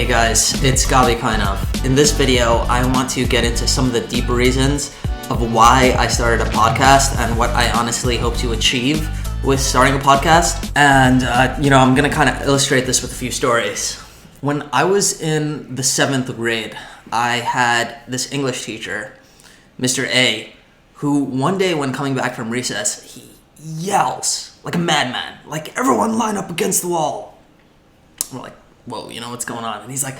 Hey guys, it's Gabi Kainov. In this video, I want to get into some of the deeper reasons of why I started a podcast and what I honestly hope to achieve with starting a podcast. And, I'm going to kind of illustrate this with a few stories. When I was in the 7th grade, I had this English teacher, Mr. A, who one day when coming back from recess, he yells like a madman, like, "Everyone line up against the wall." We're like, whoa, what's going on? And he's like,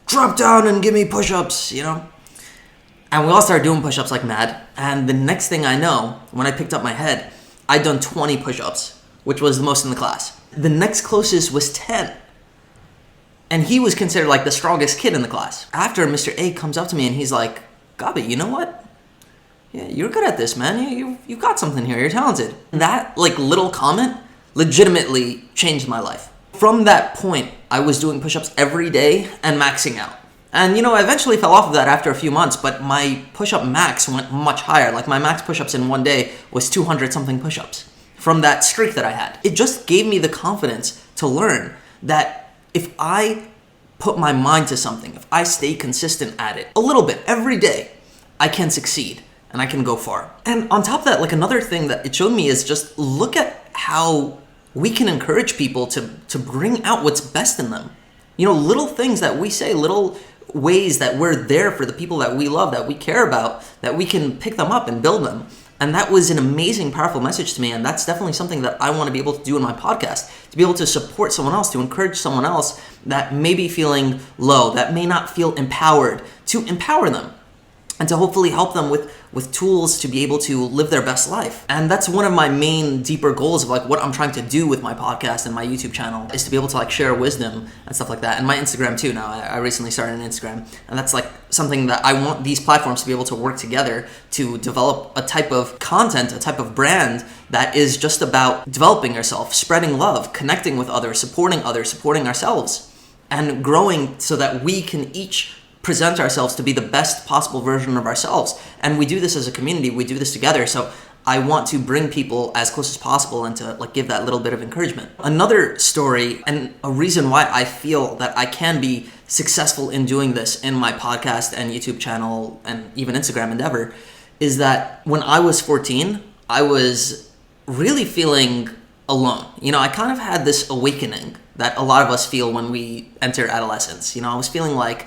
"Drop down and give me push-ups, And we all started doing push-ups like mad. And the next thing I know, when I picked up my head, I'd done 20 push-ups, which was the most in the class. The next closest was 10. And he was considered like the strongest kid in the class. After, Mr. A comes up to me and he's like, "Gabi, you know what? Yeah, you're good at this, man. You've got something here. You're talented." And that little comment legitimately changed my life. From that point, I was doing push-ups every day and maxing out. And, I eventually fell off of that after a few months, but my push-up max went much higher. Like, my max push-ups in one day was 200-something push-ups from that streak that I had. It just gave me the confidence to learn that if I put my mind to something, if I stay consistent at it a little bit every day, I can succeed and I can go far. And on top of that, another thing that it showed me is just look at how we can encourage people to bring out what's best in them. Little things that we say, little ways that we're there for the people that we love, that we care about, that we can pick them up and build them. And that was an amazing, powerful message to me. And that's definitely something that I want to be able to do in my podcast, to be able to support someone else, to encourage someone else that may be feeling low, that may not feel empowered, to empower them and to hopefully help them with tools to be able to live their best life. And that's one of my main deeper goals of what I'm trying to do with my podcast and my YouTube channel, is to be able to share wisdom and stuff like that. And my Instagram too now. I recently started an Instagram, and that's something that I want these platforms to be able to work together to develop a type of content, a type of brand that is just about developing yourself, spreading love, connecting with others, supporting ourselves, and growing so that we can each present ourselves to be the best possible version of ourselves. And we do this as a community, we do this together. So I want to bring people as close as possible and to give that little bit of encouragement. Another story, and a reason why I feel that I can be successful in doing this in my podcast and YouTube channel and even Instagram endeavor, is that when I was 14, I was really feeling alone. I kind of had this awakening that a lot of us feel when we enter adolescence. I was feeling like,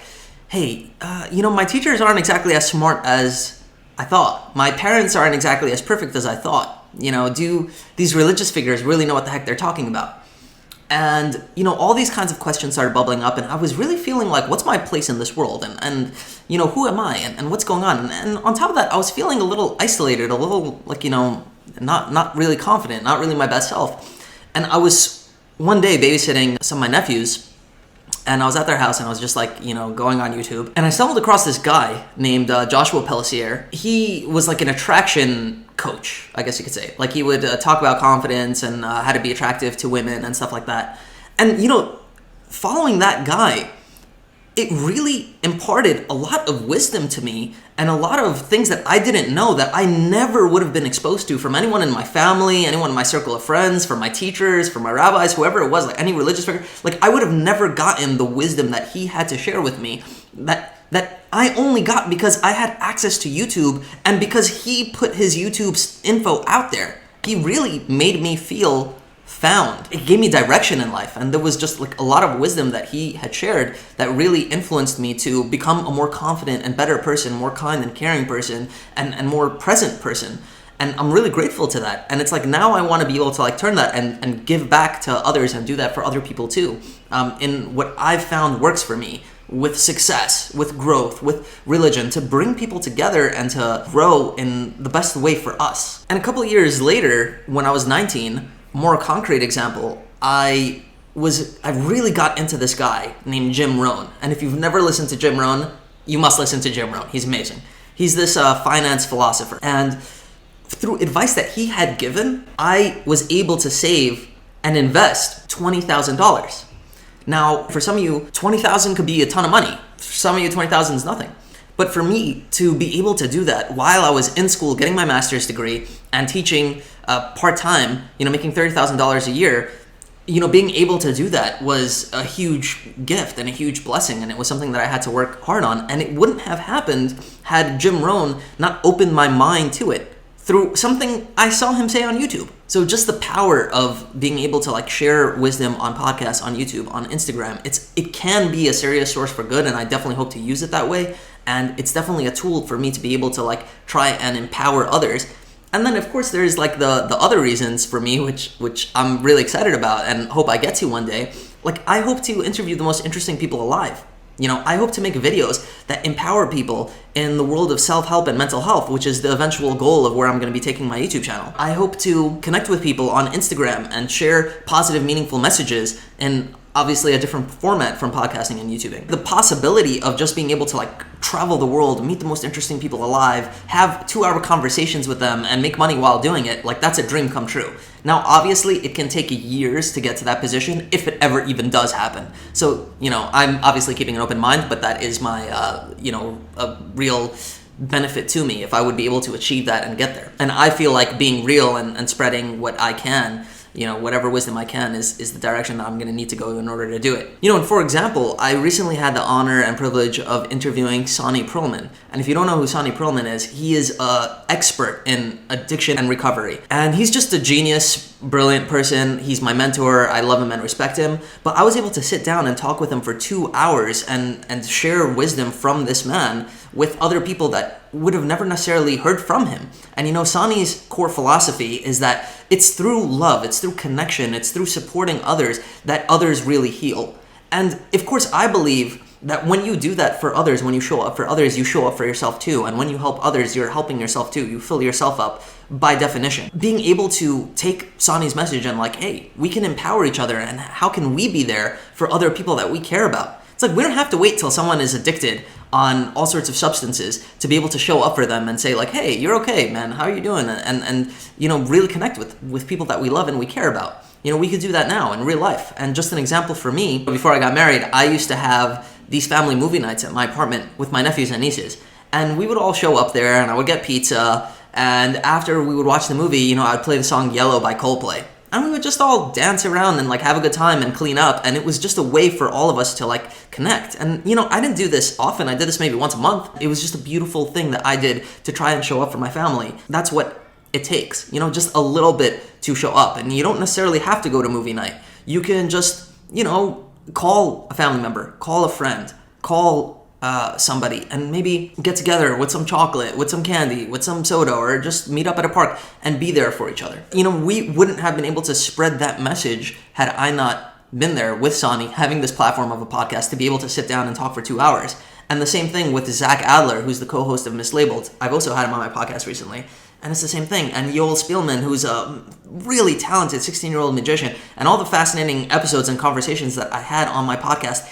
hey, my teachers aren't exactly as smart as I thought. My parents aren't exactly as perfect as I thought. Do these religious figures really know what the heck they're talking about? And, all these kinds of questions started bubbling up, and I was really feeling like, what's my place in this world? And who am I? And what's going on? And on top of that, I was feeling a little isolated, a little, not really confident, not really my best self. And I was one day babysitting some of my nephews, and I was at their house, and I was just going on YouTube. And I stumbled across this guy named Joshua Pellissier. He was an attraction coach, I guess you could say. He would talk about confidence and how to be attractive to women and stuff like that. And, following that guy, it really imparted a lot of wisdom to me and a lot of things that I didn't know, that I never would have been exposed to from anyone in my family, anyone in my circle of friends, from my teachers, from my rabbis, whoever it was, any religious figure. I would have never gotten the wisdom that he had to share with me, that I only got because I had access to YouTube and because he put his YouTube's info out there. He really made me feel found. It gave me direction in life, and there was just a lot of wisdom that he had shared that really influenced me to become a more confident and better person, more kind and caring person, and more present person. And I'm really grateful to that. And it's now I want to be able to turn that and give back to others and do that for other people too, in what I've found works for me, with success, with growth, with religion, to bring people together and to grow in the best way for us. And a couple of years later, when I was 19, more concrete example, I really got into this guy named Jim Rohn. And if you've never listened to Jim Rohn, you must listen to Jim Rohn. He's amazing. He's this finance philosopher. And through advice that he had given, I was able to save and invest $20,000. Now, for some of you, $20,000 could be a ton of money. For some of you, $20,000 is nothing. But for me to be able to do that while I was in school getting my master's degree and teaching part-time, making $30,000 a year, being able to do that was a huge gift and a huge blessing, and it was something that I had to work hard on, and it wouldn't have happened had Jim Rohn not opened my mind to it through something I saw him say on YouTube. So just the power of being able to share wisdom on podcasts, on YouTube, on Instagram, it can be a serious source for good, and I definitely hope to use it that way. And it's definitely a tool for me to be able to try and empower others. And then of course there's the other reasons for me, which I'm really excited about and hope I get to one day. I hope to interview the most interesting people alive. I hope to make videos that empower people in the world of self-help and mental health, which is the eventual goal of where I'm going to be taking my YouTube channel. I hope to connect with people on Instagram and share positive, meaningful messages in obviously a different format from podcasting and YouTubing. The possibility of just being able to travel the world, meet the most interesting people alive, have 2-hour conversations with them, and make money while doing it, that's a dream come true. Now, obviously, it can take years to get to that position if it ever even does happen. So, I'm obviously keeping an open mind, but that is my, a real benefit to me if I would be able to achieve that and get there. And I feel like being real and spreading what I can, whatever wisdom I can is the direction that I'm going to need to go in order to do it. And for example, I recently had the honor and privilege of interviewing Sonny Prman. And if you don't know who Sonny Prman is, he is an expert in addiction and recovery. And he's just a genius, brilliant person. He's my mentor. I love him and respect him. But I was able to sit down and talk with him for 2 hours and share wisdom from this man with other people that would have never necessarily heard from him. And Sonny's core philosophy is that it's through love, it's through connection, it's through supporting others that others really heal. And of course, I believe that when you do that for others, when you show up for others, you show up for yourself too. And when you help others, you're helping yourself too. You fill yourself up by definition. Being able to take Sonny's message and hey, we can empower each other, and how can we be there for other people that we care about? It's we don't have to wait till someone is addicted on all sorts of substances to be able to show up for them and say hey, you're okay, man, how are you doing? And really connect with people that we love and we care about. We could do that now in real life. And just an example for me, before I got married, I used to have these family movie nights at my apartment with my nephews and nieces. And we would all show up there, and I would get pizza, and after we would watch the movie, I'd play the song Yellow by Coldplay. And we would just all dance around and have a good time and clean up, and it was just a way for all of us to connect. And I didn't do this often. I did this maybe once a month. It was just a beautiful thing that I did to try and show up for my family. That's what it takes, just a little bit to show up. And you don't necessarily have to go to movie night. You can just, call a family member, call a friend, call somebody, and maybe get together with some chocolate, with some candy, with some soda, or just meet up at a park and be there for each other. We wouldn't have been able to spread that message had I not been there with Sonny, having this platform of a podcast to be able to sit down and talk for 2 hours. And the same thing with Zach Adler, who's the co-host of Mislabeled. I've also had him on my podcast recently. And it's the same thing. And Yoel Spielman, who's a really talented 16-year-old magician, and all the fascinating episodes and conversations that I had on my podcast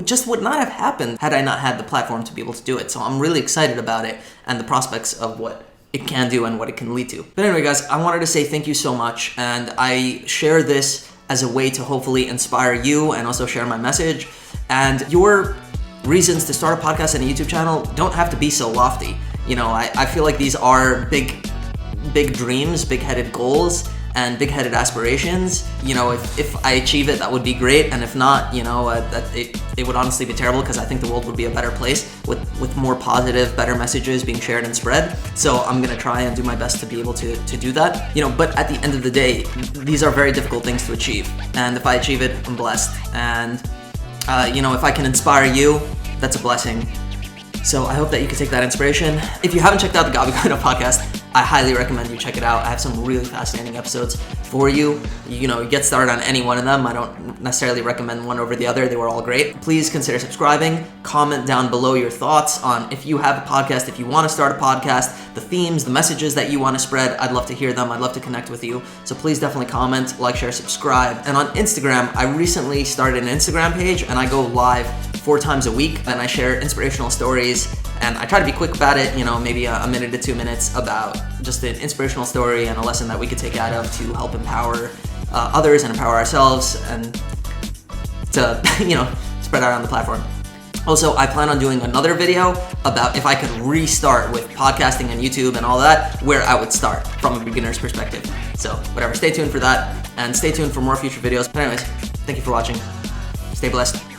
just would not have happened had I not had the platform to be able to do it. So I'm really excited about it and the prospects of what it can do and what it can lead to. But anyway, guys, I wanted to say thank you so much. And I share this as a way to hopefully inspire you and also share my message. And your reasons to start a podcast and a YouTube channel don't have to be so lofty. I feel like these are big dreams, big-headed goals, and big-headed aspirations. If I achieve it, that would be great, and if not, it would honestly be terrible, because I think the world would be a better place with more positive, better messages being shared and spread. So I'm gonna try and do my best to be able to do that. But at the end of the day, these are very difficult things to achieve, and if I achieve it, I'm blessed. And if I can inspire you, that's a blessing. So I hope that you can take that inspiration. If you haven't checked out the Gabi podcast, I highly recommend you check it out. I have some really fascinating episodes for you. You get started on any one of them. I don't necessarily recommend one over the other. They were all great. Please consider subscribing. Comment down below your thoughts on if you have a podcast, if you want to start a podcast, the themes, the messages that you want to spread. I'd love to hear them. I'd love to connect with you. So please definitely comment, like, share, subscribe. And on Instagram, I recently started an Instagram page, and I go live 4 times a week, and I share inspirational stories, and I try to be quick about it, maybe a minute to 2 minutes about just an inspirational story and a lesson that we could take out of to help empower others and empower ourselves, and to, spread out on the platform. Also, I plan on doing another video about if I could restart with podcasting and YouTube and all that, where I would start from a beginner's perspective. So whatever, stay tuned for that. And stay tuned for more future videos. But anyways, thank you for watching. Stay blessed.